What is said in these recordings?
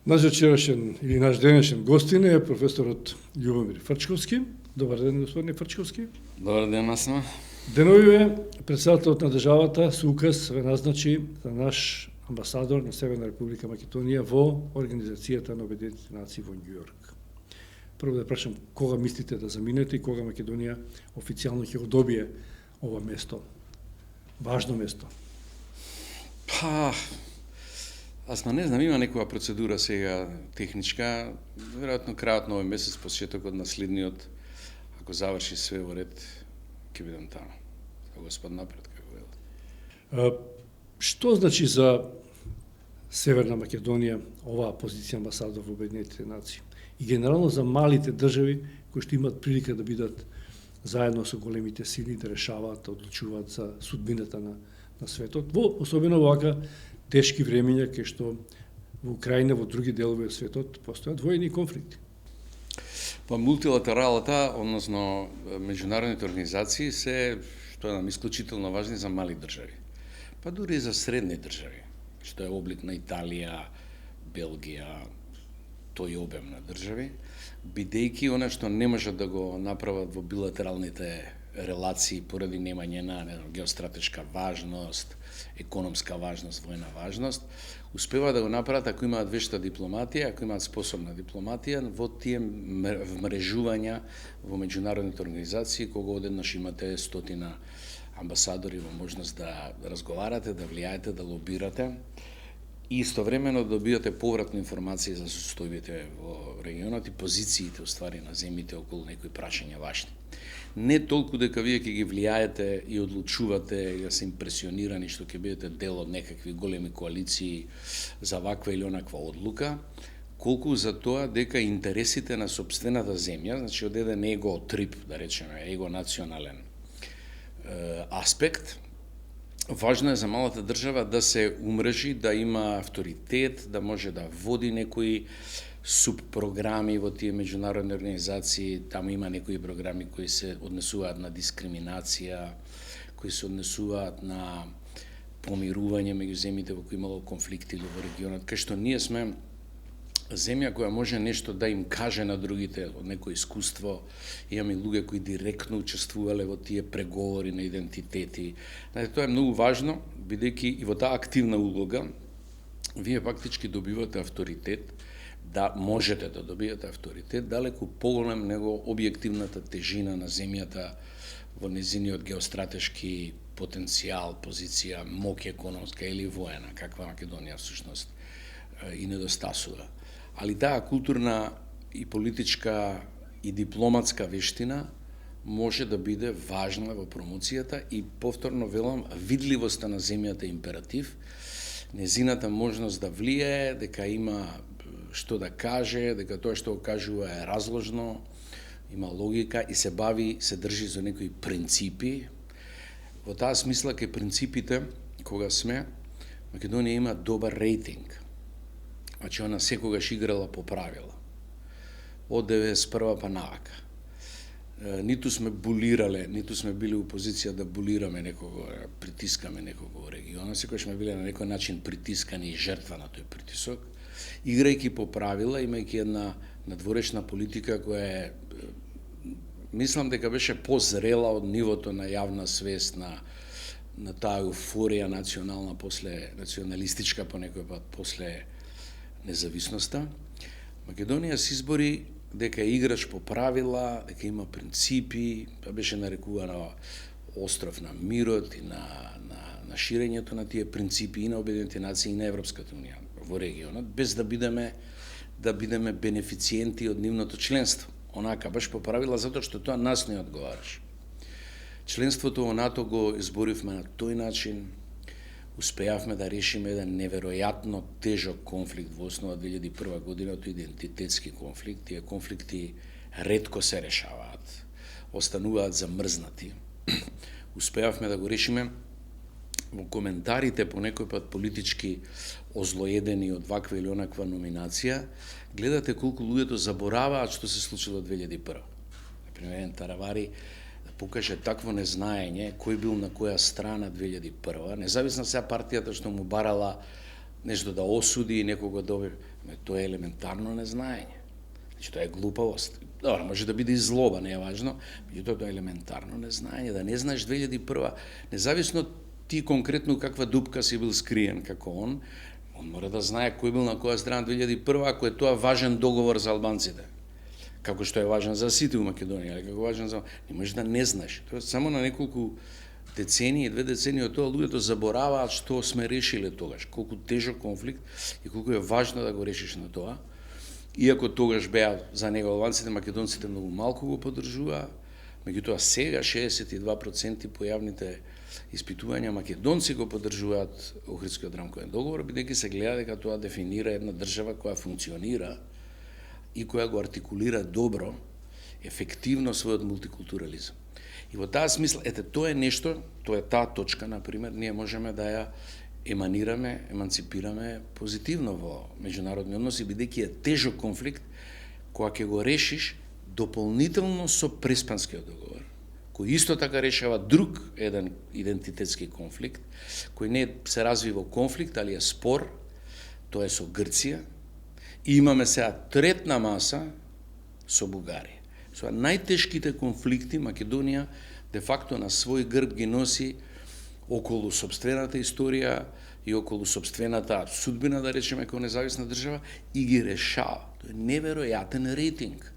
Наш вечерашен или наш денешен гостин е професорот Љубомир Фрчковски. Добар ден, господине Фрчковски. Добар ден, Насма. Деновиве председателот на државата со указ ве назначи за наш амбасадор на Северна Република Македонија во Организацијата на Обединетите нации во Њујорк. Прво да прашам кога мислите да заминете и кога Македонија официјално ќе го добие ова место? Важно место. Аз не знам, има некоја процедура сега техничка, веројатно крајот на овој месец, почетокот на следниот, ако заврши све во ред, ќе бидам таму. Господ напред, како вели. Што значи за Северна Македонија оваа позиција амбасадор во Обединетите нации? И генерално за малите држави кои што имаат прилика да бидат заедно со големите сили да решаваат, да одлучуваат за судбината на светот, особено во вака тешки времења кај што во Украина, во други делови од светот постојат војни конфликти. Мултилатералата, односно меѓународните организации се што е исклучително важни за мали држави. Дури и за средни држави, што е облик на Италија, Белгија, тој обем на држави, бидејќи она што не можат да го направат во билатералните релации поради немање на геостратешка важност, економска важност, војна важност, успева да го направат ако имаат вешта дипломатија, ако имаат способна дипломатија во тие вмрежувања во меѓународните организации, кога одеднаш имате стотина амбасадори во можност да разговарате, да влијаете, да лобирате и истовремено добивате повратна информација за состојбите во регионот и позициите уствари на земјите околу некои прашања важни. Не толку дека вие ќе ги влијаете и одлучувате и да се импресионирани што ќе бидете дел од некакви големи коалиции за ваква или онаква одлука, колку за тоа дека интересите на сопствената земја, значи од еден его трип, да речеме, его национален аспект, важно е за малата држава да се умрежи, да има авторитет, да може да води некои субпрограми во тие меѓународни организации. Таму има некои програми кои се однесуваат на дискриминација, кои се однесуваат на помирување меѓу земјите во кои имало конфликти во регионот, кај што ние сме земја која може нешто да им каже на другите од некој искуство. Имаме луѓе кои директно учествувале во тие преговори на идентитети. Тоа е многу важно, бидејќи и во таа активна улога вие фактички добивате авторитет, да можете да добиете авторитет далеку поголем него објективната тежина на земјата во незиниот геостратешки потенцијал, позиција, моќ економска или воена, каква Македонија всушност и недостасува. Али таа културна и политичка и дипломатска вештина може да биде важна во промоцијата и повторно велам, видливоста на земјата е императив, незината можност да влијае, дека има што да каже, дека тоа што го кажува е разложно, има логика и се бави, се држи за некои принципи. Во таа смисла кај принципите, кога сме, Македонија има добар рейтинг. Значи, она секогаш играла по правила. Од 91 па навака. Ниту сме булирале, ниту сме били у позиција да булираме некого, притискаме некого во регионот, секогаш сме биле на некој начин притискани и жртва на тој притисок, играјќи по правила, имајќи една надворешна политика која е, мислам дека беше позрела од нивото на јавна свест, на таа еуфорија национална после националистичка по некој пат после независноста. Македонија се избори дека е играч по правила, дека има принципи, беше нарекувана остров на мирот и на ширењето на тие принципи и на Обединетите нации и на Европската унија во регионот, без да бидеме бенефициенти од нивното членство. Онака, баш по правила, затоа што тоа нас не одговараше. Членството во НАТО го изборивме на тој начин, успеавме да решиме еден неверојатно тежок конфликт во основа 2001 година, тој идентитетски конфликт. Тие конфликти ретко се решаваат, остануваат замрзнати. Успеавме да го решиме. Во коментарите по некој пат политички озлоедени од ваква или онаква номинација, гледате колку луѓето забораваат што се случило 2001. Например, Таравари покаже такво незнаење кој бил на која страна 2001, независно сега партијата што му барала нешто да осуди и некого добие. Тоа е елементарно незнаење. Значи, тоа е глупавост. Добро, може да биде и злоба, не е важно, меѓутоа тоа е елементарно незнаење, да не знаеш 2001, независно ти конкретно каква дупка си бил скриен како он мора да знае кој бил на која страна 2001, ако е тоа важен договор за албанците. Како што е важен за сите у Македонија, или како важен за... Не можеш да не знаеш. Тоа само на неколку децении, 2 децении од тоа луѓето забораваат што сме решиле тогаш, колку тежок конфликт и колку е важно да го решиш на тоа. Иако тогаш беа за него албанците, македонците многу малку го поддржуваа, меѓутоа сега 62% по јавните испитувања македонци го поддржуваат Охридскиот рамковен договор, бидејќи се гледа дека тоа дефинира една држава која функционира и која го артикулира добро, ефективно својот мултикултурализам. И во таа смисла, тоа е нешто, тоа е таа точка, например, ние можеме да ја еманципираме позитивно во меѓународни односи, бидејќи е тежок конфликт, која ќе го решиш дополнително со Преспанскиот договор, кој исто така решава друг еден идентитетски конфликт, кој не се разви во конфликт, али е спор, тоа е со Грција, и имаме сега третна маса со Бугарија. Со најтешките конфликти Македонија де факто на свој грб ги носи околу собствената историја и околу собствената судбина, да речеме, како независна држава, и ги решава. Тоа е неверојатен рейтинг.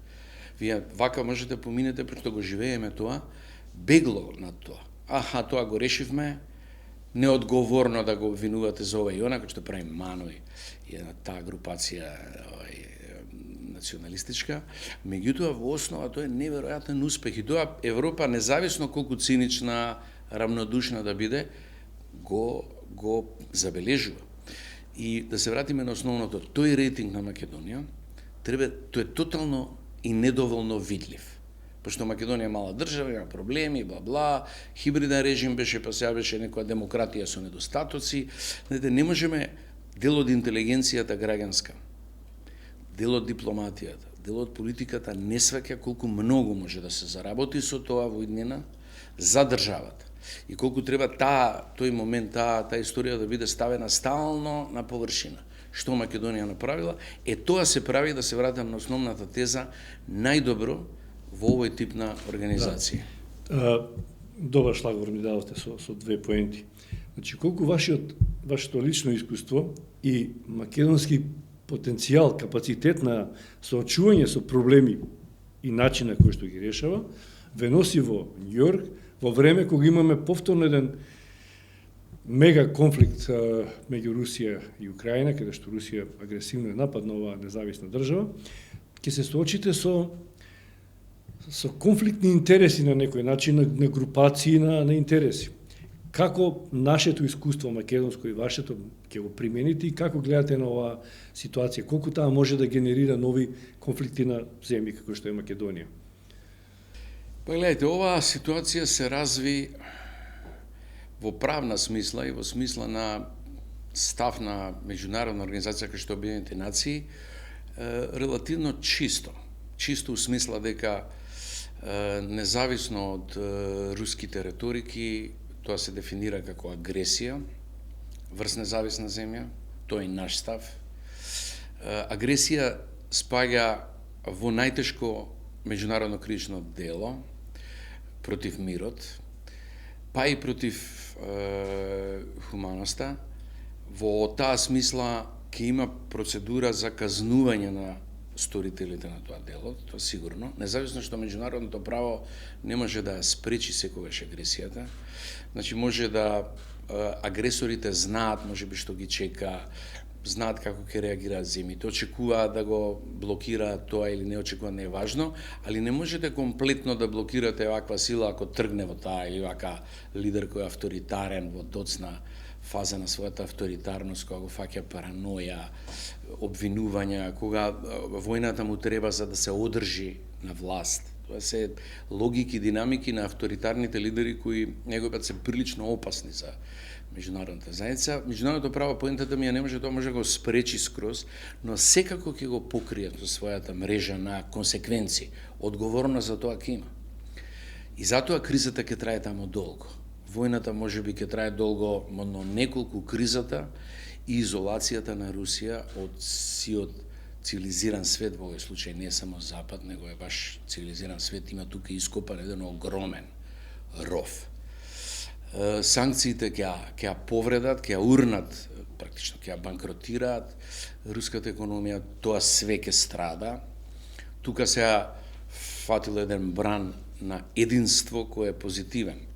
Вие вака можете да поминете, прето го живееме тоа, бегло на тоа. Аха, тоа го решивме, неодговорно да го обвинувате за ова и она, кој што прави Маној и една таа групација националистичка, меѓутоа во основа тоа е неверојатен успех и тоа Европа, независно колку цинична, рамнодушна да биде, го забележува. И да се вратиме на основното, тој рейтинг на Македонија тој е тотално и недоволно видлив. Пошто Македонија е мала држава, има проблеми, бла-бла, хибриден режим беше, па сега беше некоја демократија со недостатоци. Не можеме дел од интелигенцијата граѓанска, дел од дипломатијата, дел од политиката не сваќа колку многу може да се заработи со тоа во иднина за државата. И колку треба тој момент, таа историја да биде ставена стално на површина. Што Македонија направила, тоа се прави, да се вратам на основната теза, најдобро во овој тип на организација. Да. Добар шлагор ми дадовте со 2 поенти. Значи, колку вашето лично искуство и македонски потенцијал, капацитет на соочување со проблеми и начин на кој што ги решава, ве носи во Њујорк, во време кога имаме повторно еден мега конфликт меѓу Русија и Украина, каде што Русија агресивно нападна оваа независна држава, ќе се соочите со конфликтни интереси на некој начин, на групации на интереси. Како нашето искуство македонско и вашето ќе го примените и како гледате на оваа ситуација? Колку таа може да генерира нови конфликти на земји како што е Македонија? Па гледайте, оваа ситуација се разви во правна смисла и во смисла на став на меѓународна организација како што Обединените нации, релативно чисто. Чисто у смисла дека независно од руските реторики, тоа се дефинира како агресија врз независна земја, тоа е наш став. Агресија спаѓа во најтешко меѓународно крично дело против мирот, па и против хуманоста. Во таа смисла ќе има процедура за казнување на сторителите на тоа дело, тоа сигурно, независно што меѓународното право не може да спречи секогаш агресијата. Значи може да агресорите знаат можеби што ги чека, знаат како ќе реагираат земјите, очекуваат да го блокираат тоа или не очекуваат, не е важно, али не можете комплетно да блокирате ваква сила ако тргне во таа или вака лидер кој е авторитарен во доцна фаза на својата авторитарност, кога го фаќа параноја, обвинувања, кога војната му треба за да се одржи на власт. Тоа се логики, динамики на авторитарните лидери кои некој се прилично опасни за меѓународната заедница. Меѓународното право, поентата ми не може, тоа може да го спречи скроз, но секако ќе го покрие со својата мрежа на консеквенци. Одговорност за тоа ќе има. И затоа кризата ќе трае тамо долго. Војната можеби ќе трае долго, но неколку кризата и изолацијата на Русија од сиот цивилизиран свет, во овој случај не само Запад, него е баш цивилизиран свет, има тука ископан еден огромен ров. Санкциите ќе ја повредат, ќе ја урнат, практично ќе ја банкротираат руската економија, тоа све ќе страда. Тука се фатил еден бран на единство кој е позитивен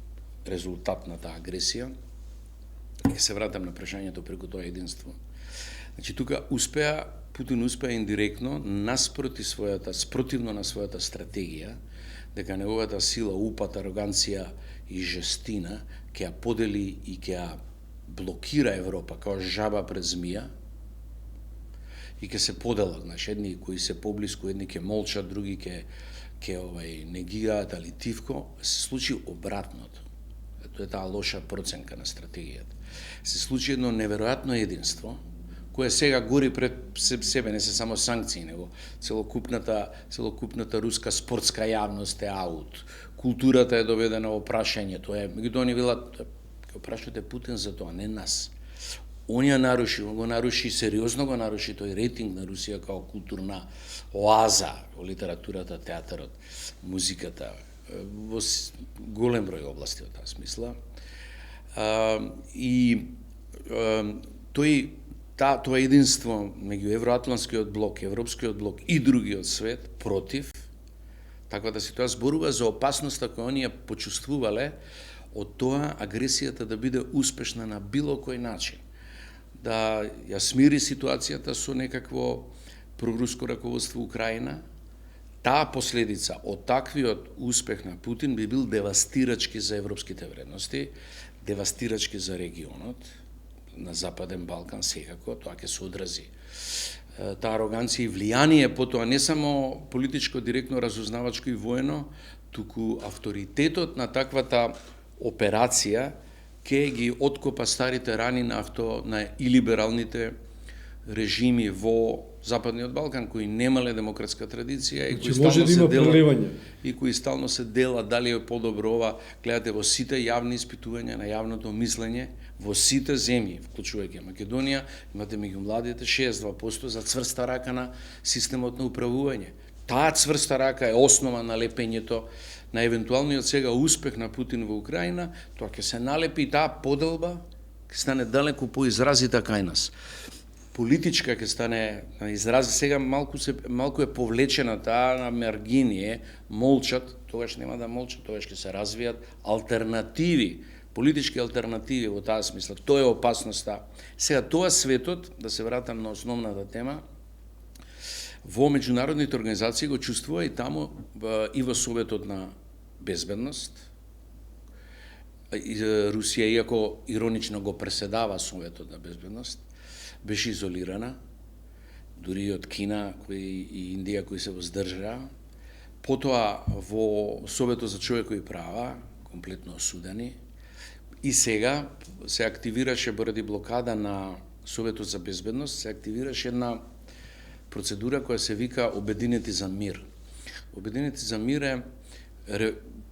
резултат на таа агресија. Ќе се вратам на прашањето преку тоа единство. Значи тука Путин успеа индиректно спротивно на својата стратегија, дека неговата сила, упат, ароганција и жестина ќе ја подели и ќе ја блокира Европа као жаба пред змија и ќе се поделат, значи едни кои се поблиску, едни ќе молчат, други ќе негираат, али тивко се случи обратното. Тоа е таа лоша проценка на стратегијата. Се случи едно неверојатно единство, кое сега гори пред себе, не се само санкции, него целокупната руска спортска јавност е аут. Културата е доведена во прашање, тоа е, меѓутоа они велат, ќе прашате Путин за тоа, не нас. Он наруши сериозно го наруши тој рейтинг на Русија као културна оаза во литературата, театарот, музиката, во голем број области во таа смисла. Тоа единство меѓу Евроатлантскиот блок, Европскиот блок и другиот свет против таквата ситуација зборува за опасноста која оние почувствувале од тоа агресијата да биде успешна на било кој начин, да ја смири ситуацијата со некакво проруско раководство Украина. Таа последица од таквиот успех на Путин би бил девастирачки за европските вредности, девастирачки за регионот, на Западен Балкан секако, тоа ќе се одрази. Таа ароганција и влијание потоа не само политичко, директно, разузнавачко и воено, туку авторитетот на таквата операција ќе ги откопа старите рани на илибералните режими во Западниот Балкан, кои немале демократска традиција и кои може да има преливање. И кои стално се дела дали е подобро ова. Гледате во сите јавни испитувања на јавното мислење, во сите земји, вклучувајќи Македонија, имате меѓу младите 62% за цврста рака на системот на управување. Таа цврста рака е основа на лепењето на евентуалниот сега успех на Путин во Украина. Тоа ќе се налепи и таа поделба ќе стане далеку поизразита кај нас. Политичка ќе стане на изрази, сега малку е повлечена таа на маргини, молчат, тогаш нема да молчат, тогаш ќе се развијат алтернативи, политички алтернативи во таа смисла. Тоа е опасноста. Сега тоа светот, да се вратам на основната тема, во меѓународните организации го чувствува и таму и во Советот на безбедност. Русија, иако иронично го преседава Советот на безбедност, беше изолирана, дури и од Кина и Индија кои се воздржаа. Потоа во Советот за човекови права, комплетно осудени. И сега се активираше поради блокада на Советот за безбедност, се активираше една процедура која се вика Обединети за мир. Обединети за мир е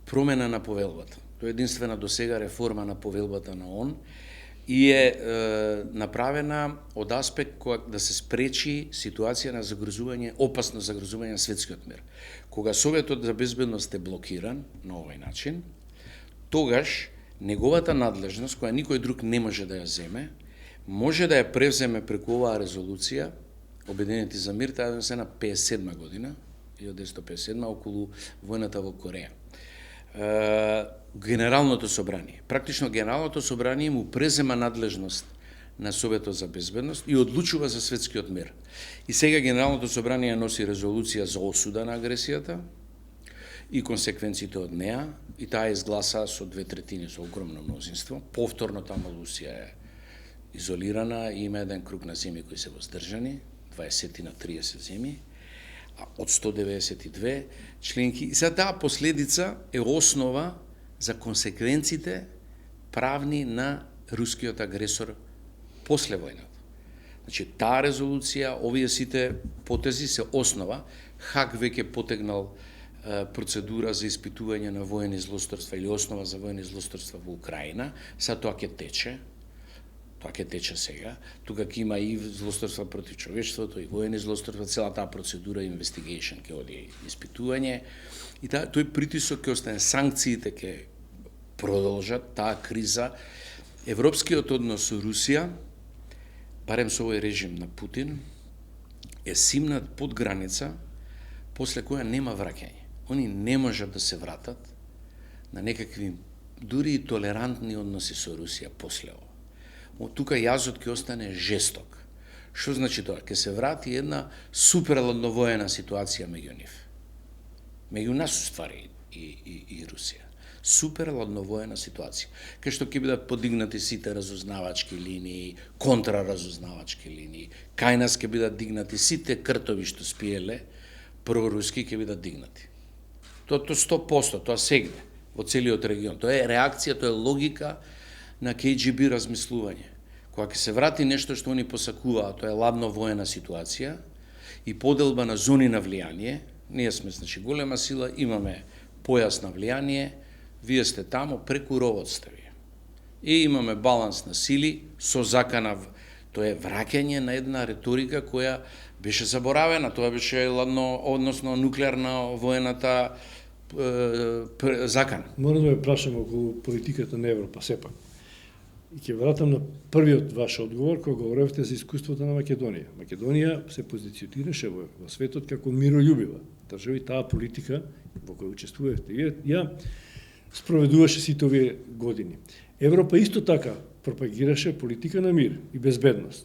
промена на повелбата. Тоа е единствена досега реформа на повелбата на ООН и е направена од аспект која да се спречи ситуација на загрозување, опасно загрозување на светскиот мир. Кога Советот за безбедност е блокиран на овој начин, тогаш неговата надлежност, која никој друг не може да ја земе, може да ја превземе преку оваа резолуција Обединети за мир, таа е на 57 година, 1957 околу војната во Кореја. Генералното собрание. Практично Генералното собрание му презема надлежност на Советот за безбедност и одлучува за светскиот мир. И сега Генералното собрание носи резолуција за осуда на агресијата и консеквенциите од неа, и таа изгласа со 2/3 со огромно мнозинство. Повторно таму Русија е изолирана и има еден круг на земји кои се воздржани, 20 на 30 земји, од 192 членки. И сега таа последица е основа за консеквенците правни на рускиот агресор после војната. Значи, таа резолуција, овие сите потези се основа. Хаг веќе потегнал процедура за испитување на воени злосторства или основа за воени злосторства во Украина. Сега тоа ќе тече. Тоа ќе тече сега. Тука ќе има и злосторства против човештвото, и воени злосторства, цела таа процедура investigation ќе оди испитување. И тој притисок ќе остане, санкциите ќе продолжат, таа криза. Европскиот однос со Русија, барем со овој режим на Путин, е симнат под граница, после која нема враќање. Они не можат да се вратат на некакви дури и толерантни односи со Русија после ова. Тука јазот ќе остане жесток. Што значи тоа? Ќе се врати една супер ладновоена ситуација меѓу нив. Меѓу нас уствари и Русија. Супер ладновоена ситуација. Кај што ќе бидат подигнати сите разузнавачки линии, контраразузнавачки линии. Кај нас ќе бидат дигнати сите кртови што спиеле, проруски ќе бидат дигнати. Тоа 100%, тоа сегде во целиот регион. Тоа е реакција, тоа е логика на КГБ размислување. Кога ќе се врати нешто што они посакуваат, тоа е ладно воена ситуација и поделба на зони на влијание, ние сме голема сила, имаме појас на влијание, вие сте тамо, преку ровот сте вие. И имаме баланс на сили со закана, тоа е враќање на една реторика која беше заборавена, тоа беше ладно, односно нуклеарна воената закана. Морам да ме прашам околу политиката на Европа, сепак. И ќе вратам на првиот ваш одговор, кога говоревте за искуството на Македонија. Македонија се позиционираше во светот како мирољубива држава и таа политика во која учествувавте. Ја спроведуваше сите овие години. Европа исто така пропагираше политика на мир и безбедност.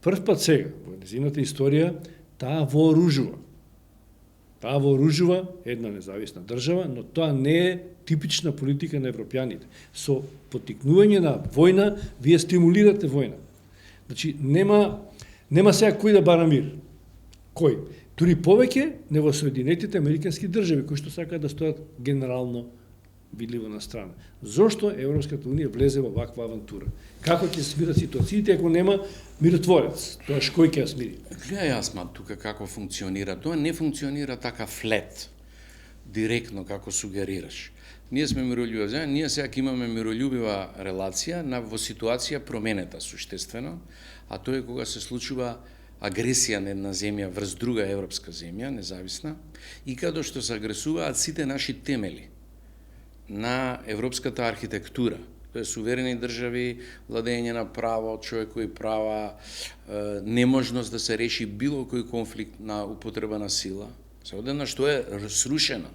Прв пат сега, во незината историја, таа вооружува. Таа вооружува една независна држава, но тоа не е типична политика на европјаните. Со поттикнување на војна, вие стимулирате војна. Значи, нема сега кој да бара мир. Кој? Дури повеќе не во Соединетите Американски држави, кои што сакаат да стојат генерално видливо на страна. Зошто Европската унија влезе во ваква авантура? Како ќе се смират ситуациите ако нема миротворец? Тоа кој ќе ја смири? Гледај јасма тука како функционира. Тоа не функционира така флет, директно како сугерираш. Ние сме мирољубива земја, ние сега имаме мирољубива релација во ситуација променета суштествено, а тоа е кога се случува агресија на една земја врз друга европска земја, независна, и каде што се агресуваат сите наши темели на европската архитектура. Тоа е суверени држави, владење на право, човекови права, неможност да се реши било кој конфликт на употреба на сила. Се одеднаш тоа е срушено.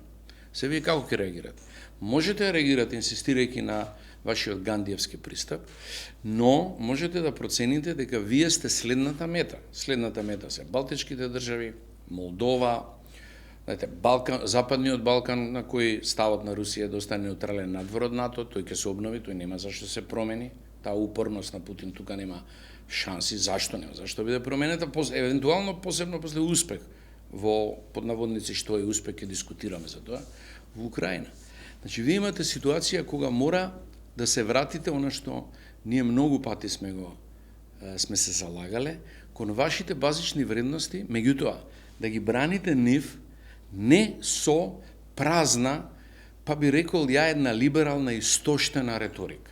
Се вие како ќе реагирате? Можете да реагирате инсистирајќи на вашиот гандиевски пристап, но можете да процените дека вие сте следната мета. Следната мета се Балтичките држави, Молдова, Балкан, Западниот Балкан, на кој ставот на Русија да остане неутрален надвор од НАТО, тој ќе се обнови, тој нема зашто се промени. Таа упорност на Путин тука нема шанси. Зашто нема? Зашто биде променета, евентуално посебно после успех во поднаводници што е успех, ќе дискутираме за тоа, во Украина. Значи, вие имате ситуација кога мора да се вратите она што ние многу пати сме се залагале, кон вашите базични вредности, меѓутоа, да ги браните нив не со празна, па би рекол ја една либерална истоштена реторика.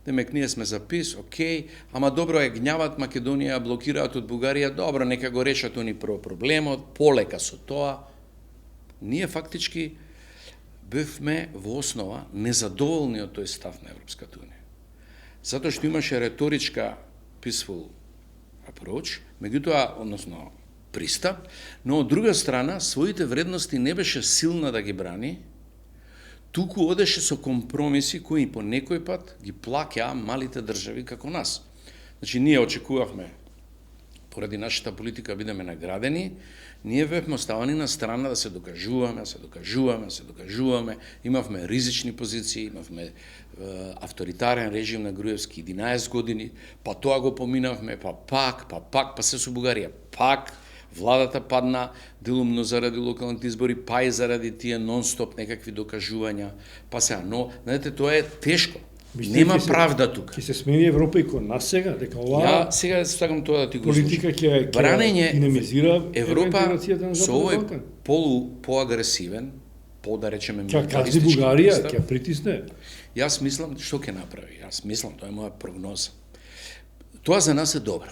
Демек, ние сме запис, окей, ама добро е гњават Македонија, блокираат од Бугарија, добро, нека го решат они прво проблемот, полека со тоа. Ние фактички бевме во основа незадоволни од тој став на Европската унија. Затоа што имаше реторичка peaceful approach, меѓутоа, односно пристап, но од друга страна своите вредности не беше силна да ги брани, туку одеше со компромиси кои по некој пат ги плаќаа малите држави како нас. Значи, ние очекувавме, поради нашата политика бидеме наградени, ние бевме оставани на страна да се докажуваме, имавме ризични позиции, имавме авторитарен режим на Груевски 11 години, па тоа го поминавме, па се со Бугарија, пак владата падна делумно заради локалните избори, па и заради тие нон-стоп некакви докажувања, па сега, но, знаете, тоа е тешко. Нема правда тука. Ќе се смени Европа и кон нас сега, дека оваа сега сакам тоа да ти го политика ќе динамизира Европа со овој поагресивен, да речеме милитаристички Бугарија, ќе притисне. Јас мислам што ќе направи. Тоа е моја прогноза. Тоа за нас е добро.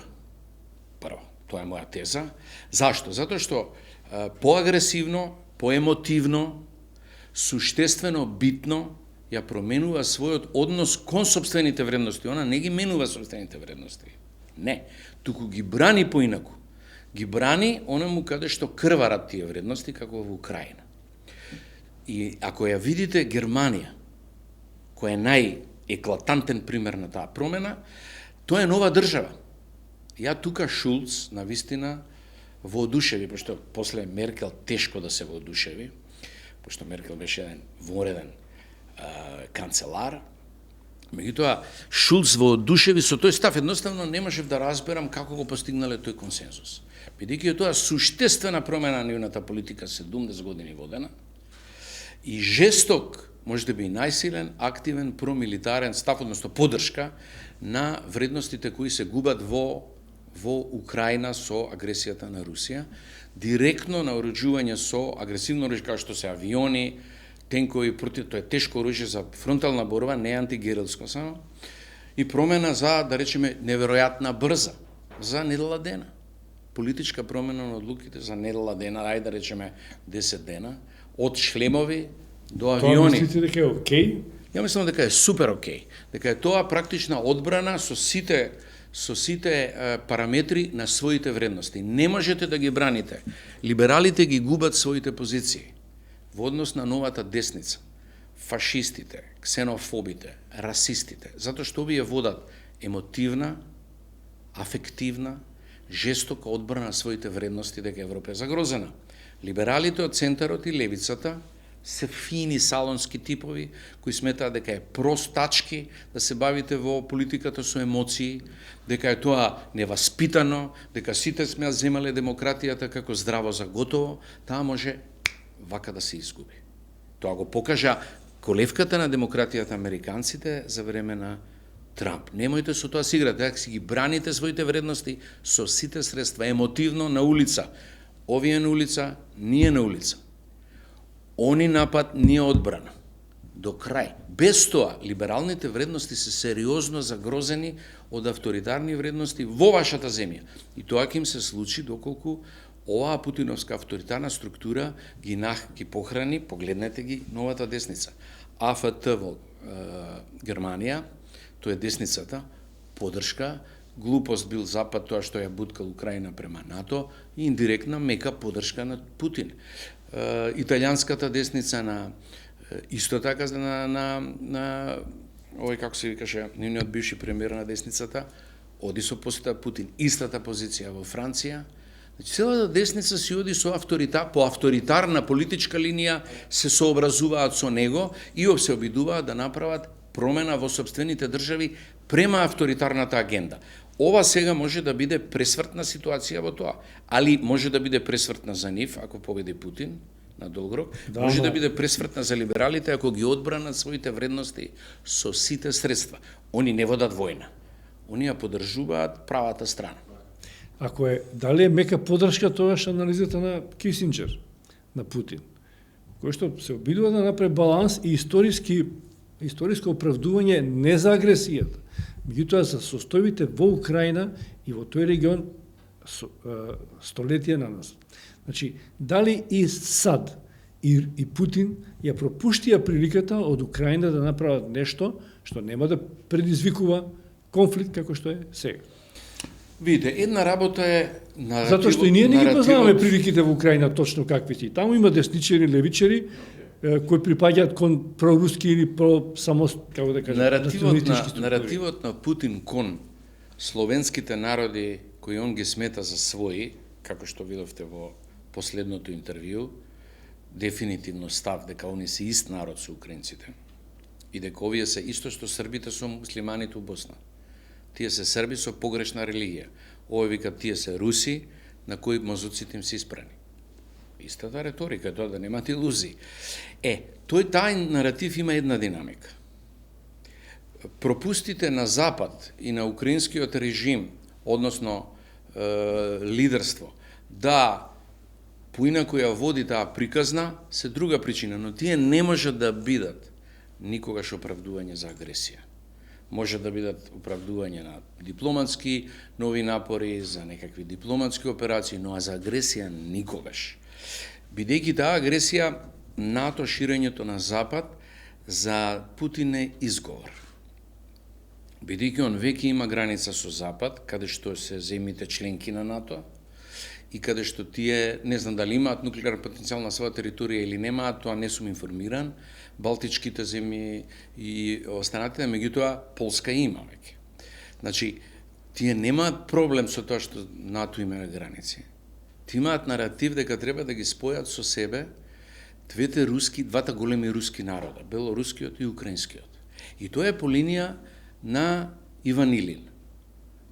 Прво, тоа е моја теза. Зашто? Затоа што поагресивно, поемотивно, суштествено битно ја променува својот однос кон сопствените вредности. Она не ги менува сопствените вредности. Не, туку ги брани поинаку. Ги брани онаму каде што крварат тие вредности, како во Украина. И ако ја видите Германија, која е најеклатантен пример на таа промена, тоа е нова држава. Ја тука Шулц, на вистина, воодушеви, пошто после Меркел тешко да се воодушеви, пошто Меркел беше еден вореден канцелар, меѓутоа Шулц воодушеви со тој став, едноставно не можев да разберам како го постигнале тој консензус. Бидејќи тоа суштествена промена на нивната политика 70 години водена и жесток, може би и најсилен, активен, промилитарен став, односно поддршка на вредностите кои се губат во Украина со агресијата на Русија, директно наоруџување со агресивно оружје, како што се авиони, тенкови, против, тоа е тешко оружје за фронтална борба, не антигерилско само, и промена за, да речеме, неверојатна брза, за недела дена. Политичка промена на одлуките за недела дена, ајде да речеме 10 дена, од шлемови до авиони. Тоа мислите дека е окей? Ја мислам дека е супер окей. Дека е тоа практична одбрана со сите параметри на своите вредности. Не можете да ги браните. Либералите ги губат своите позиции во однос на новата десница, фашистите, ксенофобите, расистите, затоа што овие водат емотивна, афективна, жестока одбрана на своите вредности дека Европа е загрозена. Либералите од центарот и левицата се фини салонски типови кои сметаат дека е простачки да се бавите во политиката со емоции, дека е тоа неваспитано, дека сите сме земале демократијата како здраво за готово, таа може вака да се изгуби. Тоа го покажа колевката на демократијата американците за време на Трамп. Немојте со тоа си играте, дека си ги браните своите вредности со сите средства, емотивно на улица. Овие на улица, ние на улица. Они напад, ние одбрана. До крај. Без тоа, либералните вредности се сериозно загрозени од авторитарни вредности во вашата земја. И тоа ќе им се случи доколку оваа путиновска авторитарна структура ги похрани, погледнете ги, новата десница. АФТ во Германија, тоа е десницата, поддршка, глупост бил Запад, тоа што ја буткал Украина према НАТО, и индиректна мека поддршка на Путин. Италијанската десница на исто така на овој, како се викаше, нивниот бивши премиер на десницата, оди со посета Путин. Истата позиција во Франција. Значи, целата десница си оди со по авторитарна политичка линија, се сообразуваат со него и се обидуваат да направат промена во сопствените држави према авторитарната агенда. Ова сега може да биде пресвртна ситуација во тоа, али може да биде пресвртна за нив, ако победи Путин на долгорок, може да биде пресвртна за либералите, ако ги одбранат своите вредности со сите средства. Они не водат војна, они ја поддржуваат правата страна. Ако е, дали е мека поддршка тоа што анализата на Кисинџер, на Путин, кој што се обидува да направи баланс и историско оправдување не за агресијата, меѓутоа за состојбите во Украина и во тој регион столетија на нас. Значи, дали и САД и Путин ја пропуштија приликата од Украина да направат нешто што нема да предизвикува конфликт како што е сега. Видите, една работа е наративот. Затоа што и ние не ги познаваме приликите во Украина точно какви си. Таму има десничари, левичари кои припаѓаат кон проруски или само, како да кажам, наративот на Путин кон словенските народи кои он ги смета за своји, како што видовте во последното интервју, дефинитивно став дека они се ист народ со украинците и дека овие се исто што србите со муслиманите у Босна. Тие се срби со погрешна религија. Овој вика тие се руси на кои мозоците им се испрани. Истата реторика, тоа да немате илузии. Тај наратив има една динамика. Пропустите на Запад и на украинскиот режим, односно лидерство, да поинаку ја води таа приказна, се друга причина, но тие не можат да бидат никогаш оправдување за агресија. може да бидат оправдување на дипломатски нови напори, за некакви дипломатски операции, но за агресија никогаш. Бидејќи таа агресија, НАТО ширењето на Запад за Путин е изговор. Бидејќи он веќе има граница со Запад, каде што се земјите членки на НАТО, и каде што тие, не знам дали имаат нуклеарен потенцијал на своја територија или немаат, тоа не сум информиран, Балтичките земји и останатите, меѓутоа Полска има веќе. Значи, тие немаат проблем со тоа што НАТО има граници. Тие имаат наратив дека треба да ги спојат со себе двата големи руски народа, белорускиот и украинскиот. И тоа е по линија на Иван Илин.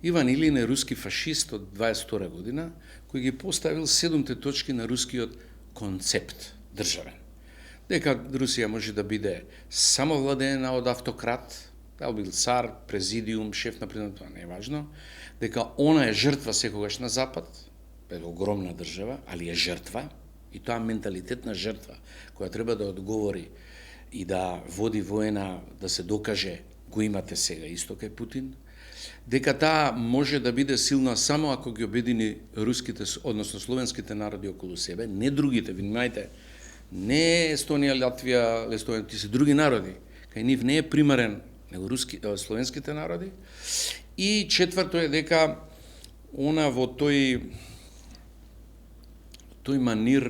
Иван Илин е руски фашист од 22 година, кој ги поставил 7 точки на рускиот концепт државен. Дека Русија може да биде само владеена од автократ, дал бил цар, президиум, шеф на президент, тоа не е важно, дека она е жртва секогаш на Запад, е огромна држава, али е жртва, и тоа менталитет на жртва, која треба да одговори и да води воена, да се докаже, го имате сега исто кај Путин, дека таа може да биде силна само ако ги обедини руските, односно словенските народи околу себе, не другите, внимајте, не Естонија, Латвија, Лестонија, ти се други народи, кај нив не е примарен него словенските народи. И четврто е дека она во тој манир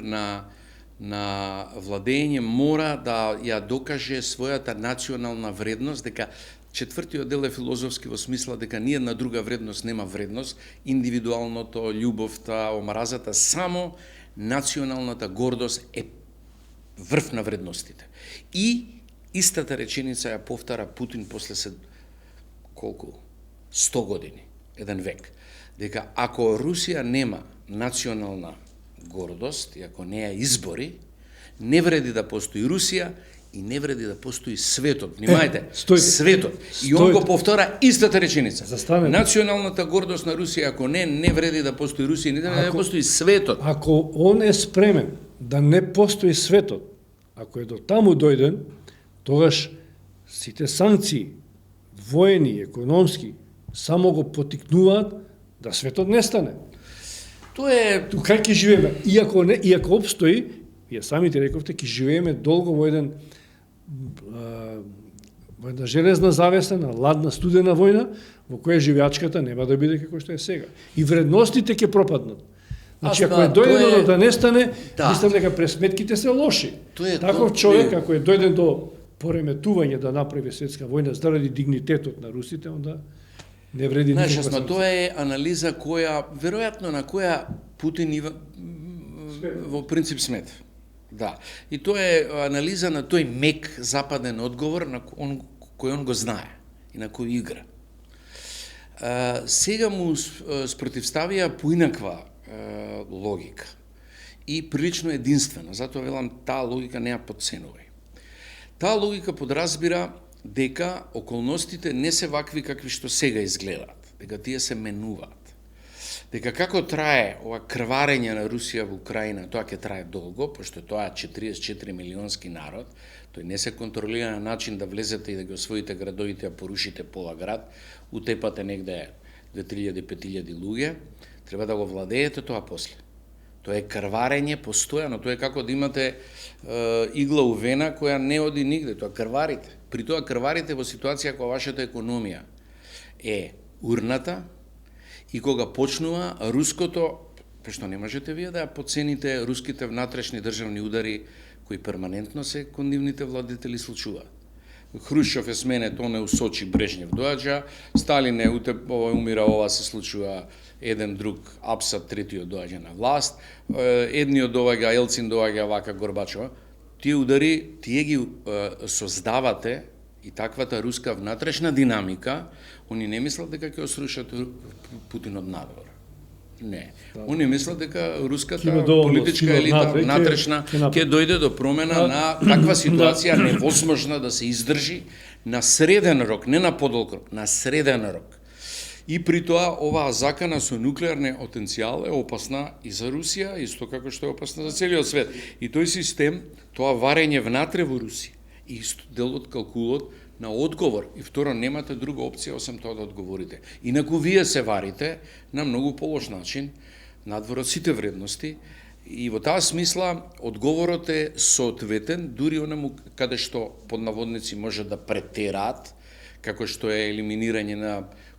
на владење мора да ја докаже својата национална вредност, дека четвртиот дел е филозофски во смисла дека ниедна друга вредност нема вредност, индивидуалното, љубовта, омразата, само националната гордост е врв на вредностите. И истата реченица ја повтара Путин после колку? 100 години, еден век. Дека ако Русија нема национална гордост, и ако не ја избори, не вреди да постои Русија и не вреди да постои светот. Внимајте, светот. И он го повтора истата реченица. Националната гордост на Русија, ако не вреди да постои Русија, не вреди да постои светот. Ако он е спремен да не постои светот, ако е до таму дојден, тогаш сите санкции, воени, економски, само го потикнуваат да светот нестане. Тоа е... Кај ќе живееме? Иако обстои, вие самите рековте, ќе живееме долго во една железна завеса на ладна студена војна, во која живеачката нема да биде како што е сега. И вредностите ќе пропаднат. Значи, ако е дојдено да нестане, мислам дека пресметките се лоши. Таков човек, ако е дојден до пореметување да направи светска војна заради дигнитетот на русите, онда не вреди никаква санкција. Тоа е анализа која, веројатно на која Путин во принцип смет. Да. И тоа е анализа на тој мек западен одговор на кој он го знае и на кој игра. Сега му спротивставија поинаква логика и прилично единствена, затоа велам таа логика не ја подценувај. Таа логика подразбира дека околностите не се вакви какви што сега изгледаат, дека тие се менуваат. Дека како трае ова крварење на Русија во Украина, тоа ќе трае долго, пошто тоа е 44 милионски народ, тој не се контролира на начин да влезете и да ги освоите градовите, а порушите пола град, утепате негде 2000-5000 луѓе, треба да го владеете тоа после. Тоа е крварење постојано, тоа е како да имате игла у вена која не оди нигде, тоа крварите. При тоа крварите во ситуација кога вашата економија е урната и кога почнува руското, пошто не можете вие да ја подцените руските внатрешни државни удари кои перманентно се кон нивните владетели случуваат. Хрушчов е сменет, он е усочи, Брежнев доаѓа, Сталин е умира, ова се случува, еден друг апсат, третиот доаѓа на власт, едниот доаѓа, Елцин доаѓа, вака Горбачова. Тие удари, тие ги создавате и таквата руска внатрешна динамика, они не мислат дека ќе осрушат Путин од надвор. Не. Они мислат дека руската политичка елита внатрешна ќе дојде до промена на таква ситуација невозможна да се издржи на среден рок, не на подолг рок, на среден рок. И при тоа оваа закана со нуклеарен потенцијал е опасна и за Русија, исто како што е опасна за целиот свет. И тој систем, тоа варење внатре во Русија, и дел од калкулот на одговор и второ немате друга опција освен тоа да одговорите. Инаку вие се варите на многу полош начин надвор од сите вредности и во таа смисла одговорот е соодветен дури онаму каде што под наводници може да претераат, како што е елиминирање на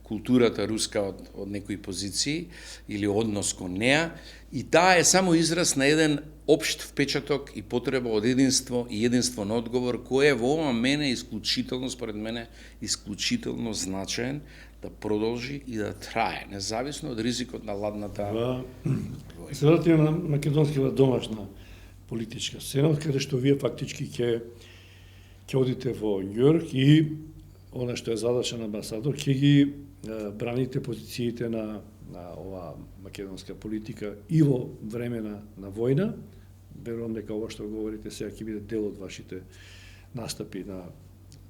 културата руска од некои позиции или однос кон неа, и таа е само израз на еден општ впечаток и потреба од единство и единствен одговор, кој е во ова мене исклучително, според мене, исклучително значаен да продолжи и да трае, независно од ризикот на ладната војна. Се вратиме на македонската домашна политичка сцена, каде што вие фактички ќе одите во Њујорк и она што е задача на амбасадор, ќе ги браните позициите на оваа македонска политика и во време на војна. Верувам дека ова што говорите сега ќе биде дел од вашите настапи на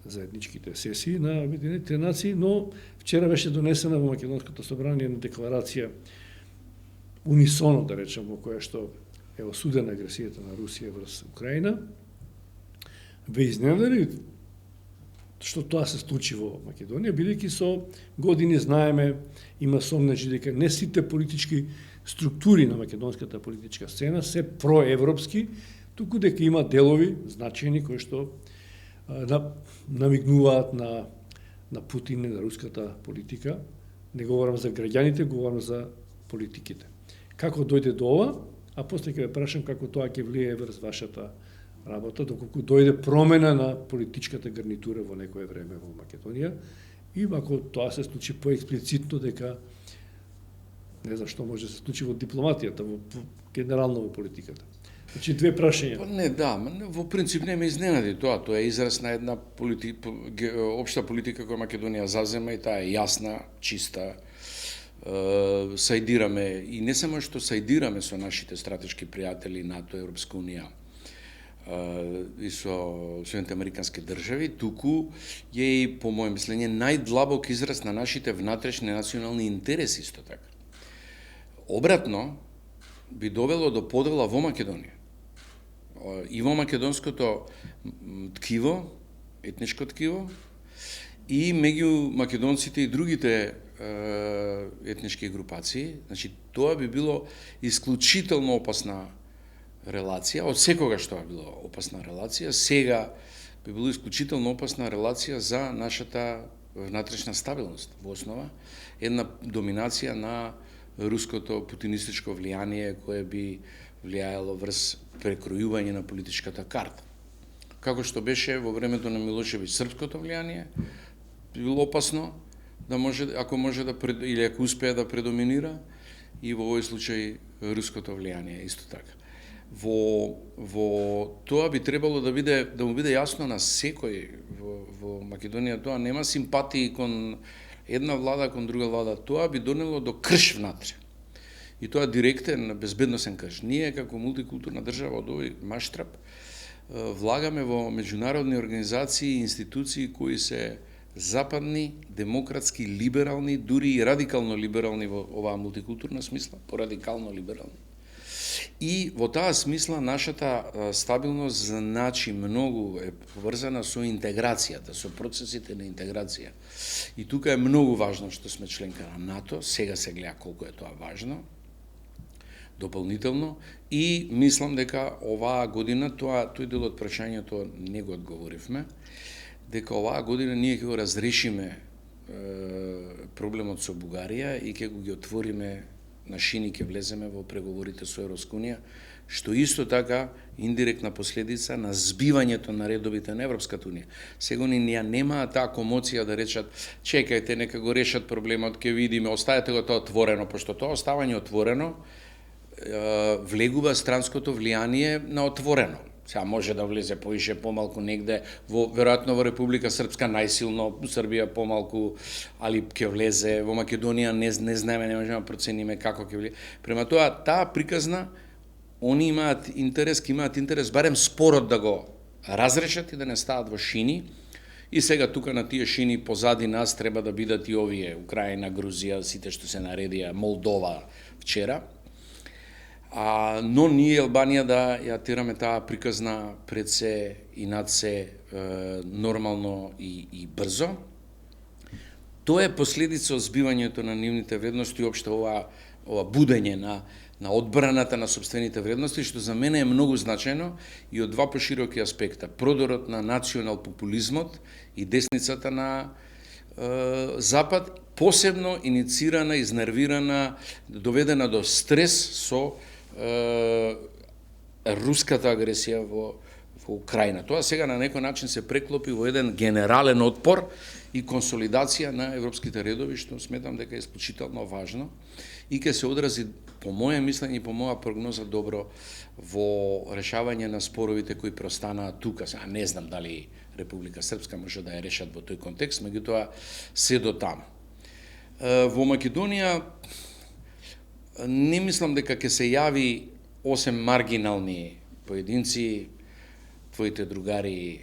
заедничките сесии на Обединетите нации, но вчера беше донесена во Македонското собрание на декларација унисоно, да речем, во која што е осудена агресијата на Русија врз Украина. Ве изненадали што тоа се случи во Македонија, бидејќи со години знаеме, има сомнежи дека не сите политички структури на македонската политичка сцена се проевропски, туку дека има делови значајни кои што намигнуваат на Путин и на руската политика. Не говорам за граѓаните, говорам за политиките. Како дојде до ова, а после ќе ве прашам како тоа ќе влијае врз вашата работа, доколку дојде промена на политичката гарнитура во некое време во Македонија, и ако тоа се случи поексплицитно дека не знам што може да се случи во дипломатијата, генерално во политиката. Значи две прашања. Не, да, во принцип не ме изненади тоа. Тоа е израз на една општа политика која Македонија зазема и таа е јасна, чиста. Сајдираме, и не само што сајдираме со нашите стратешки пријатели НАТО, Европска унија и со Соединените американски држави, туку е и, по моје мислење, најдлабок израз на нашите внатрешни национални интереси исто така. Обратно, би довело до подела во Македонија. И во македонското ткиво, етничко ткиво, и меѓу македонците и другите етнички групации. Значи, тоа би било исклучително опасна релација, од секогаш тоа било опасна релација, сега би било исклучително опасна релација за нашата внатрешна стабилност, во основа, една доминација на руското путинистичко влијание кое би влијаело врз прекројување на политичката карта. Како што беше во времето на Милошевиќ српското влијание, било опасно да може, ако може да или ако успее да предоминира, и во овој случај руското влијание исто така. Во тоа би требало да му биде јасно на секој во Македонија, тоа нема симпатии кон една влада кон друга влада, тоа би донело до крш внатре. И тоа директен безбедносен крш. Ние како мултикултурна држава од овој маштрап влагаме во меѓународни организации и институции кои се западни, демократски, либерални, дури и радикално либерални во оваа мултикултурна смисла, порадикално либерални. И во таа смисла нашата стабилност значи многу, е поврзана со интеграцијата, со процесите на интеграција. И тука е многу важно што сме членка на НАТО, сега се гледа колку е тоа важно, дополнително, и мислам дека оваа година, тој дел од прашањето не го одговоривме, дека оваа година ние ќе го разрешиме проблемот со Бугарија и ќе го ги отвориме на шини, ќе влеземе во преговорите со Европска унија, што исто така индиректна последица на збивањето на редовите на Европската унија. Сега ние немаа таа комоција да речат, чекајте, нека го решат проблемот, ќе видиме, оставете го тоа отворено, пошто тоа оставање отворено влегува странското влијание на отворено. Сега може да влезе повише, помалку негде, веројатно во Република Српска најсилно, Србија помалку, али ќе влезе, во Македонија не знаеме, не можеме да процениме како ќе влезе. Према тоа, таа приказна, они имаат интерес, барем спорот да го разрешат и да не стават во шини. И сега тука на тие шини позади нас треба да бидат и овие, Украина, Грузија, сите што се наредија, Молдова вчера. Но ние Албанија да ја тераме таа приказна пред се и над се нормално и брзо. Тоа е последица од збивањето на нивните вредности и општо ова будење на одбраната на собствените вредности, што за мене е многу значајно и од два пошироки аспекта. Продорот на национал популизмот и десницата на Запад, посебно иницирана, изнервирана, доведена до стрес со руската агресија во Украина. Тоа сега на некој начин се преклопи во еден генерален отпор и консолидација на европските редови, што сметам дека е исклучително важно и ќе се одрази, по моје мислење и по моја прогноза, добро во решавање на споровите кои простанаат тука. Сега не знам дали Република Српска може да ја решат во тој контекст, меѓутоа се до таму. Во Македонија не мислам дека ќе се јави, осем маргинални поединци, твоите другари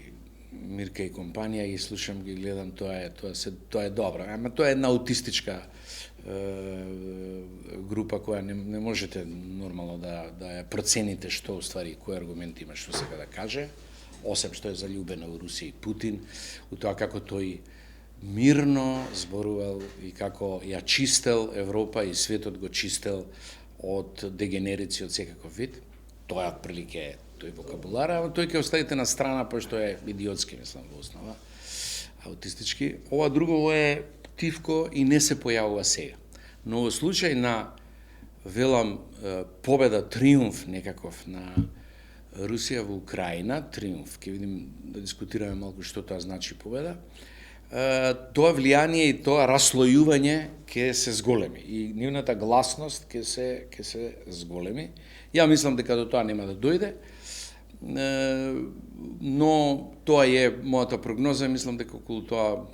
Мирка и компанија, ги слушам, ги гледам, тоа е добро. Ама тоа е една аутистичка група која не можете нормално да ја процените што уствари, кој аргумент има што сега да каже, осем што е заљубена во Русија и Путин, у тоа како тој мирно зборувал и како ја чистел Европа и светот го чистел од дегенерици од секаков вид. Тоа е отприлике тој вокабулар, а тој ќе оставите на страна, пошто е идиотски, мислам, во основа, аутистички. Ова друго е тивко и не се појавува сега. Но во случај на, велам, победа, триумф некаков на Русија во Украина, триумф, ќе видим да дискутираме малку што тоа значи победа, тоа влијание и тоа раслојување ќе се зголеми и нивната гласност ќе се зголеми. Ја мислам дека до тоа нема да дојде, но тоа е мојата прогноза, мислам дека околу тоа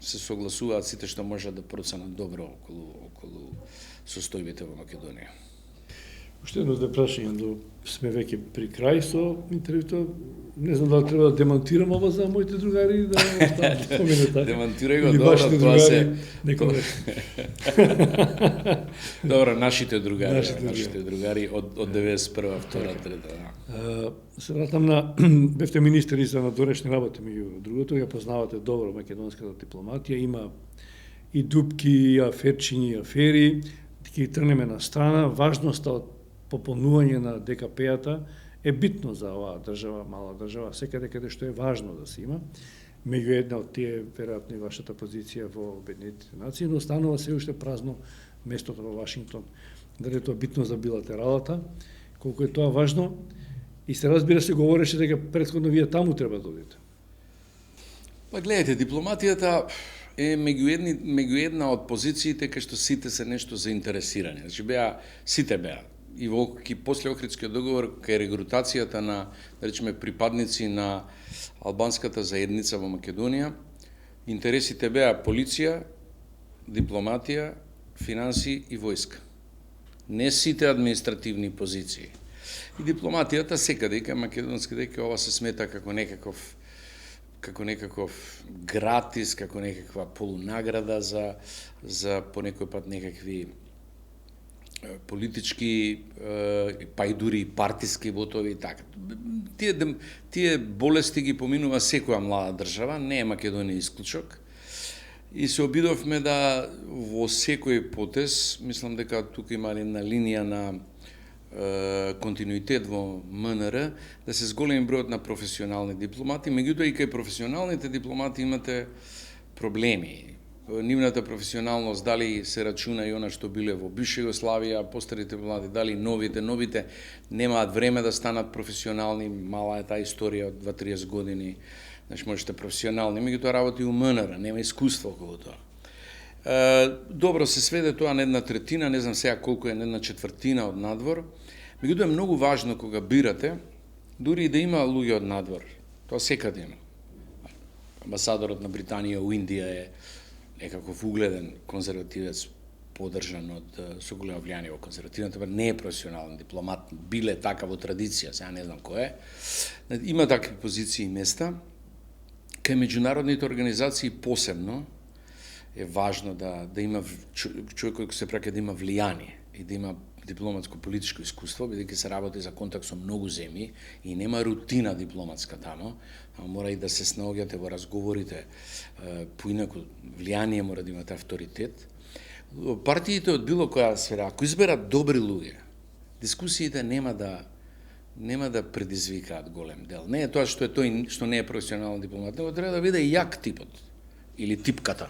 се согласуваат сите што можат да проценат добро околу состојбите во Македонија. Уште едно да прашање, но сме веќе при крај со интервјуто. Не знам дали треба да демонтирам ова за моите другари, да спомене така. Демонтирај го, добро, тоа се... Добро, нашите другари од 91-а, 2-а, 3-а. Се вратам на бевте министри за надворешни работи, меѓу другото, ја познавате добро македонската дипломатија, има и дупки, и аферчињи, и афери, ќе тргнеме на страна. Важноста од попълнување на ДКП-ата е битно за оваа држава, мала држава, секаде каде што е важно да се има. Меѓу една од тие, веројатно и вашата позиција во Обединетите нации, но останува се уште празно местото во Вашингтон. Дали е тоа битно за билатералата, колку е тоа важно, и се разбира се говореше дека претходно вие таму треба да одите. Па гледайте, дипломатијата е меѓу една од позициите кај што сите се нешто заинтересирани. Значи сите беа и после Охридскиот договор, кај регрутацијата на, да речеме, припадници на албанската заедница во Македонија, интересите беа полиција, дипломатија, финанси и војска. Не сите административни позиции. И дипломатијата секаде, кај македонски, дека ова се смета како некаков гратис, како некаква полунаграда за понекој пат некакви политички, па и дури партиски вотови и така. Тие болести ги поминува секоја млада држава, не е Македонија исклучок. И се обидовме да во секој потез, мислам дека тука има една линија на континуитет во МНР, да се зголеми бројот на професионални дипломати, меѓутоа и кај професионалните дипломати имате проблеми. Нивната професионалност, дали се рачуна и она што биле во бивша Југославија, постарите дипломати, дали новите немаат време да станат професионални, мала е таа историја од 20-30 години, значи можете професионални, меѓутоа работи у МНР, нема искуство околу тоа. Добро се сведе тоа на 1/3, не знам сега колку е, на 1/4 од надвор. Меѓутоа е многу важно кога бирате, дури и да има луѓе од надвор, тоа секаде има. Амбасадорот на Британија у Индија е некаков угледен конзервативец, поддржан со големо влијание во конзервативната, не е професионален дипломат, биле така во традиција, сега не знам кој е. Има такви позиции и места. Кај меѓународните организации посебно е важно да има човек кој се праќа да има влијание и да има дипломатско-политичко искуство, бидејќи се работи за контакт со многу земји и нема рутина дипломатска тамо, а мора и да се снаоѓате во разговорите, поинаку влијание мора да имате авторитет. Партиите од било која сфера, ако изберат добри луѓе, дискусиите нема да предизвикаат голем дел. Не е тоа што е тој што не е професионален дипломат, него треба да биде јак типот или типката.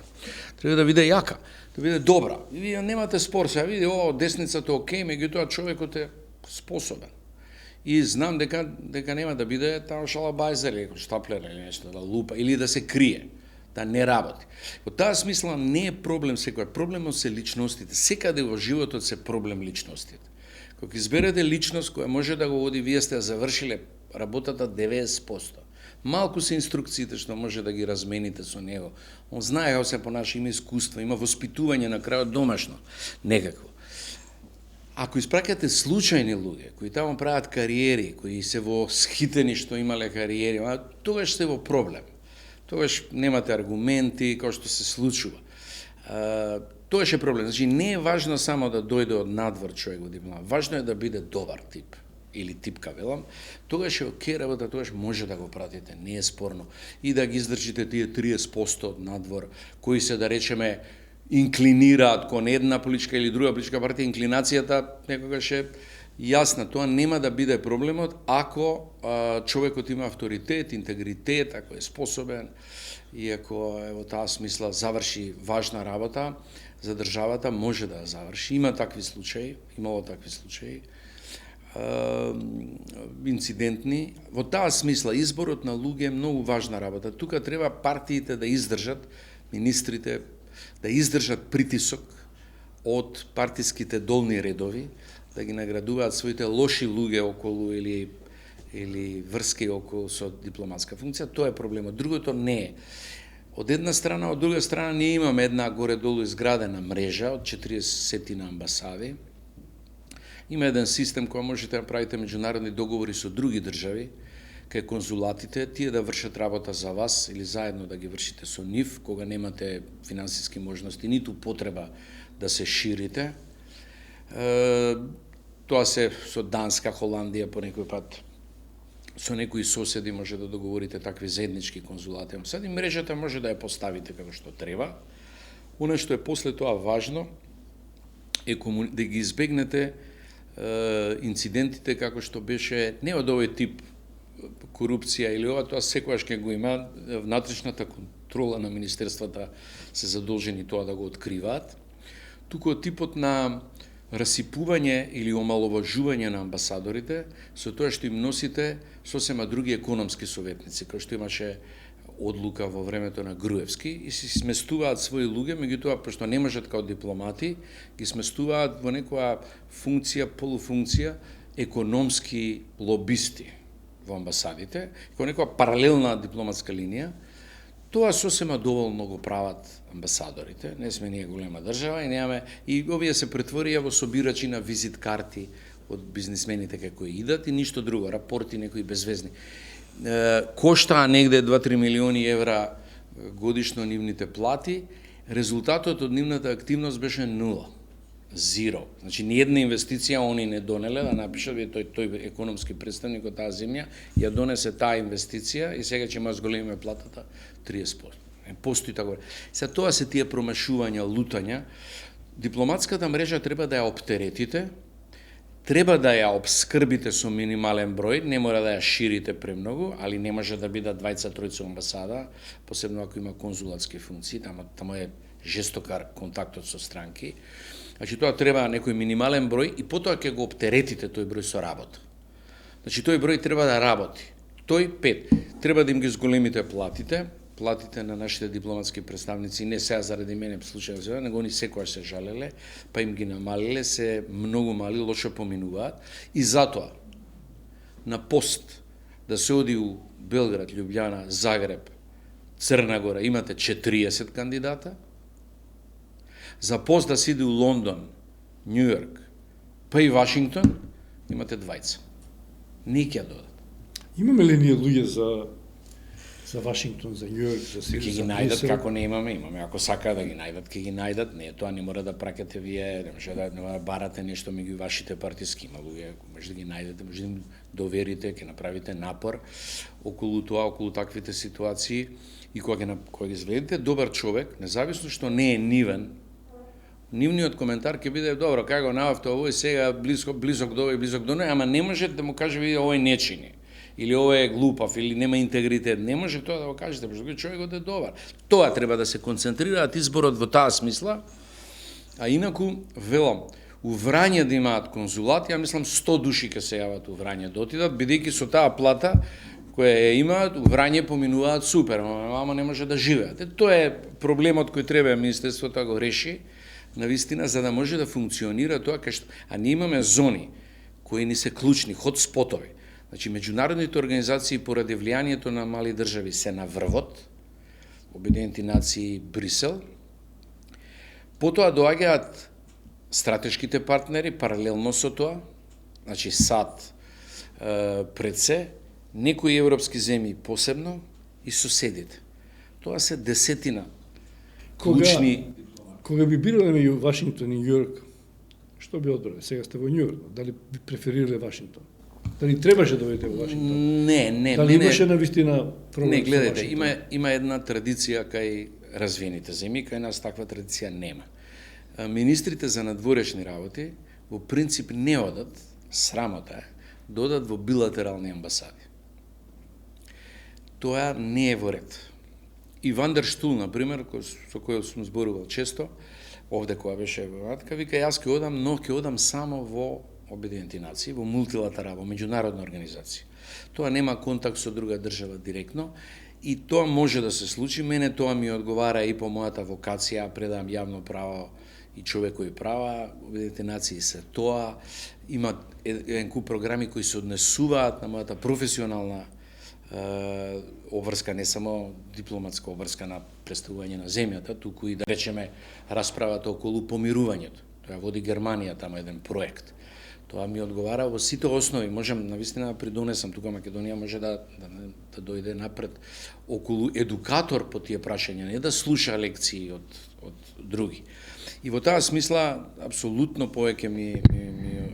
Треба да биде јака, да биде добра. И вие немате спор, сега види десницата окей, меѓутоа човекот е способен. И знам дека нема да биде таа шалабајзер или штаплер или нешто да лупа или да се крие, да не работи. Во таа смисла не е проблем секој, проблемот се личностите. Секаде во животот се проблем личностите. Кога изберете личност која може да го води, вие сте завршиле работата 90%. Малку се инструкциите што може да ги размените со него. Он знае како се понаша, има искуство, има воспитување на крајот домашно, некако. Ако испраќате случајни луѓе кои таму прават кариери, кои се во схитени што имале кариери, тогаш сте во проблем. Тогаш немате аргументи, како што се случува. Тогаш е проблем. Значи, не е важно само да дојде од надвор човек во диплома. Важно е да биде добар тип или типка, велам. Тогаш е окей работа, тогаш може да го пратите, не е спорно. И да ги издржите тие 30% од надвор, кои се, да речеме, инклинираат кон една политичка или друга политичка партија, инклинацијата некогаш е јасна. Тоа нема да биде проблемот ако човекот има авторитет, интегритет, ако е способен и ако во таа смисла заврши важна работа за државата, може да ја заврши. Има такви случаи, имало такви случаи, инцидентни. Во таа смисла изборот на луѓе е многу важна работа. Тука треба партиите да издржат, министрите да издржат притисок од партиските долни редови, да ги наградуваат своите лоши луѓе околу или врски околу со дипломатска функција. Тоа е проблемот. Другото не е. Од една страна, од друга страна, ние имаме една горе-долу изградена мрежа од 40 на амбасади. Има еден систем кој можете да правите меѓународни договори со други држави, кај конзулатите, тие да вршат работа за вас или заедно да ги вршите со нив, кога немате финансиски можности, ниту потреба да се ширите. Тоа се со Данска, Холандија по некој пат, со некои соседи може да договорите такви заеднички конзулати. Сад и мрежата може да ја поставите како што треба. Оно што е после тоа важно е да ги избегнете инцидентите како што беше не од овој тип корупција или ова, тоа секогаш ќе го има. Внатрешната контрола на министерствата се задолжени тоа да го откриваат. Туку типот на расипување или омаловажување на амбасадорите со тоа што им носите сосема други економски советници, кој што имаше одлука во времето на Груевски и си сместуваат своји луѓе, меѓутоа пошто не можат као дипломати, ги сместуваат во некоја функција, полуфункција, економски лобисти во амбасадите, како некоја паралелна дипломатска линија. Тоа сосема доволно го прават амбасадорите. Не сме ние голема држава и немаме, и овие се претворија во собирачи на визит карти од бизнисмените како идат и ништо друго, рапорти некои безвезни. Коштаа негде 2-3 милиони евра годишно нивните плати, резултатот од нивната активност беше нула. Зиро. Значи, ниједна инвестиција они не донеле, да напишат, тој економски представник од таа земја, ја донесе таа инвестиција и сега ќе има зголемиме платата 30%. Постои така. Сега тоа се тие промашувања, лутања. Дипломатската мрежа треба да ја оптеретите, треба да ја обскрбите со минимален број, не мора да ја ширите премногу, али не може да бидат 20-30 амбасада, посебно ако има конзулатски функции, таму е жестокар контактот со странки. Значи, тоа треба некој минимален број и потоа ќе го оптеретите тој број со работа. Значи, тој број треба да работи. Тој 5. Треба да им ги зголемите платите на нашите дипломатски представници, не сега заради мене случајот, него они секојаш се жалеле, па им ги намалиле, се многу мали, лошо поминуваат. И затоа, на пост, да се оди у Белград, Љубљана, Загреб, Црна Гора, имате 40 кандидата, за пост да се иде у Лондон, Њу Јорк, па и Вашингтон, имате 20. Не ќе додат. Имаме ли ние луѓе за за Вашингтон, за Њујорк, за Ќе Сирија, ги за најдат Брисел. како не имаме. Ако сакаат да ги најдат, ќе ги најдат. Не, тоа не мора да праќате вие, не може да барате нешто меѓу вашите партиски. Има луѓе, може да ги најдете, може да им доверите, ќе направите напор околу тоа, околу таквите ситуации и кога ги изведете добар човек, независно што не е нивен, нивниот коментар ќе биде добро, како наавте овој сега близок до овој, близок до неј, ама не можете да му каже виде овој не чини. Или овој е глупав, или нема интегритет. Не може тоа да го кажете, пошто човекот е добар. Тоа треба да се концентрираат изборот во таа смисла. А инаку, велам, у Врање да имаат конзулат, ја мислам 100 души ќе се јават у Врање да отидат, бидејќи со таа плата која ја имаат, у Врање поминуваат супер, ама не може да живеат. Тоа е проблемот кој треба Министерството да го реши, навистина, за да може да функционира тоа кај што... А ние имаме зони кои ни се клучни, хотспотови. Значи, меѓународните организации поради влијанието на мали држави се на врвот, Обединети нации, Брисел. Потоа доаѓаат стратешките партнери, паралелно со тоа, значи САД пред се, некои европски земји посебно и соседите. Тоа се десетина клучни... Кога би бирале меѓу Вашингтон и Њујорк, што би одбрале? Сега сте во Њујорк, дали би преферирале Вашингтон? Дали требаше да одите во Вашингтон? Не. Дали имаше навистина проблем? Не, гледайте, има една традиција кај развиените земји, кај нас таква традиција нема. Министрите за надворешни работи во принцип не одат, срамота е, да одат во билатерални амбасади. Тоа не е во ред. И Вандер Штул, например, со кој сум зборувал често, овде која беше во Матка, вика, јас ќе одам, но ќе одам само во Обединети нации, во мултилатерал, во меѓународна организација. Тоа нема контакт со друга држава директно и тоа може да се случи. Мене тоа ми одговара и по мојата вокација, предам јавно право и човекови права, Обединети нации се тоа. Има еден куп програми кои се однесуваат на мојата професионална обврска, не само дипломатска обврска на представување на земјата, туку и да речеме расправата околу помирувањето. Тоа води Германија, тамо еден проект. Тоа ми одговара во сите основи. Можам навистина да придонесам, тука Македонија може да дојде напред околу едукатор по тие прашања, не да слуша лекции од други. И во таа смисла, апсолутно повеќе ми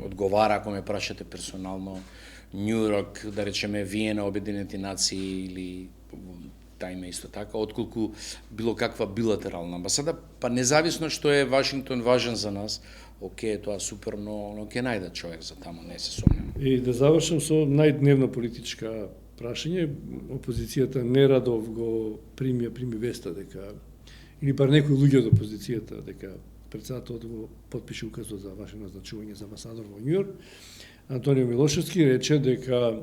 одговара, ако ме прашате персонално, Њујорк, да речеме Виена, Обединети нации или тајме исто така, отколку било каква билатерална амбасада, па независно што е Вашингтон важен за нас, окей, тоа супер, но ќе најдат човек за таму, не се сомневам. И да завршам со најдневно политичка прашање, опозицијата нерадов го прими веста дека, или бар некои луѓе од опозицијата, дека председателот го потпише указот за ваше назначување за амбасадор во Њујорк. Антонио Милошевски рече дека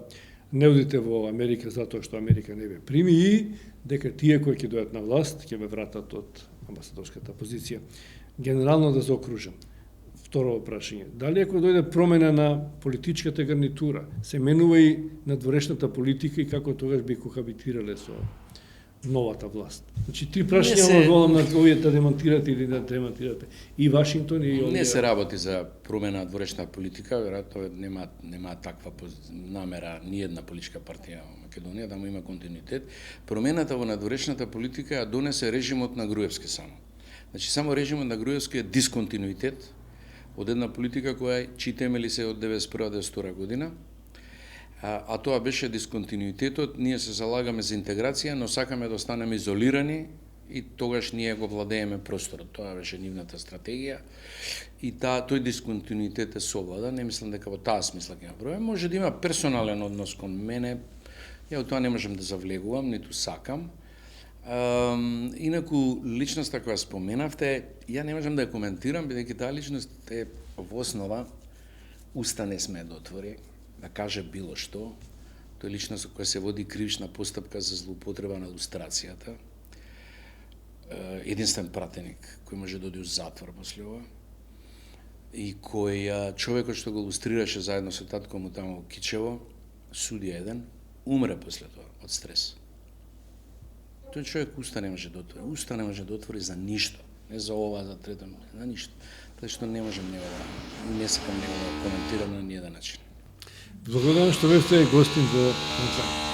не одите во Америка затоа што Америка не ве прими и дека тие кои ќе дојдат на власт ќе ве вратат од амбасадорската позиција. Генерално да заокружам. Второ прашање. Дали ако дојде промена на политичката гарнитура, се менува и надворешната политика и како тогаш би кохабитирале со новата власт? Значи, три прашања волам на овие да демонтирате или да демонтирате. И Вашингтон и овие... Не се работи за промена на дворешна политика, веројатно нема таква намера ни една политичка партија во Македонија да му има континуитет. Промената во надворешната политика ја донесе режимот на Груевски само. Значи, само режимот на Груевски е дисконтинуитет од една политика чии темели се од 1991-1992 година, а тоа беше дисконтинуитетот. Ние се залагаме за интеграција, но сакаме да останеме изолирани и тогаш ние го владееме просторот. Тоа беше нивната стратегија и тој дисконтинуитет е совлада. Не мислам дека во таа смисла ќе има проблем. Може да има персонален однос кон мене, ја од тоа не можам да завлегувам, ниту сакам. Инаку, личноста која споменавте, ја не можам да ја коментирам, бидејќи таа личност е во основа, уста не сме да отвори, да каже било што. Тој личност која се води кривична постапка за злоупотреба на лустрацијата. Единствен пратеник кој може да оди у затвор после ова. И кој човекот што го лустрираше заедно со татко му таму во Кичево, судија еден, умре после тоа од стрес. Тој човек уста не може да отвори. Уста не може да отвори за ништо. Не за ова, за трето, за ништо. Тоа што не можем него да... Не сакам него да коментирам на ниједен начин. Благодарам што бевте гостин во Конца.